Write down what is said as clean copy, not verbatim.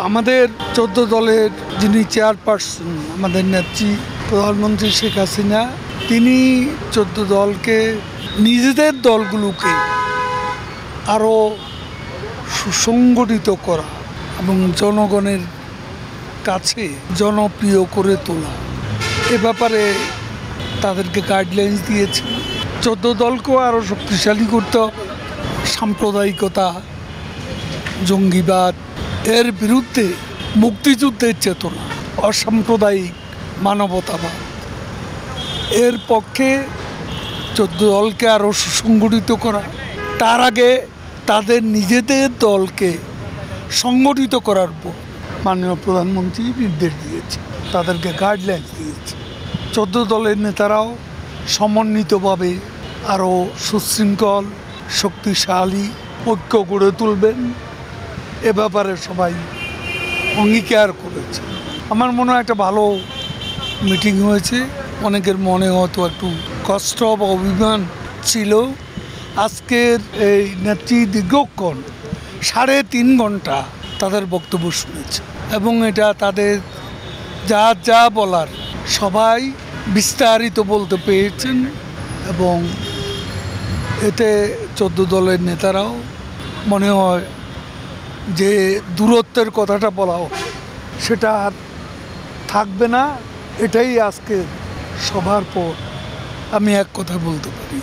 আমাদের 14 দলের যিনি চেয়ারপারসন আমাদের নেত্রী প্রধানমন্ত্রী শেখ হাসিনা, তিনি 14 দলকে নিজেদের দলগুলোকে আরও সুসংগঠিত করা এবং জনগণের কাছে জনপ্রিয় করে তোলা, এ ব্যাপারে তাদেরকে গাইডলাইন্স দিয়েছে। 14 দলকেও আরও শক্তিশালী করতে হবে। সাম্প্রদায়িকতা, জঙ্গিবাদ এর বিরুদ্ধে মুক্তিযুদ্ধের চেতনা, অসাম্প্রদায়িক মানবতাবাদ, এর পক্ষে 14 দলকে আরও সুসংগঠিত করা। তার আগে তাদের নিজেদের দলকে সংগঠিত করার পর মাননীয় প্রধানমন্ত্রী নির্দেশ দিয়েছে, তাদেরকে গাইডলাইন দিয়েছে। 14 দলের নেতারাও সমন্বিতভাবে আরও সুশৃঙ্খল, শক্তিশালী ঐক্য গড়ে তুলবেন, এ ব্যাপারে সবাই অঙ্গীকার করেছে। আমার মনে হয় একটা ভালো মিটিং হয়েছে। অনেকের মনে হয়তো একটু কষ্ট বা অভিমান ছিল। আজকের এই নেত্রী দীর্ঘক্ষণ 3.5 ঘন্টা তাদের বক্তব্য শুনেছে এবং এটা তাদের যা বলার সবাই বিস্তারিত বলতে পেরেছেন এবং এতে 14 দলের নেতারাও মনে হয় যে দূরত্বের কথাটা বলা সেটা আর থাকবে না। এটাই আজকে সবার পর আমি এক কথা বলতে পারি।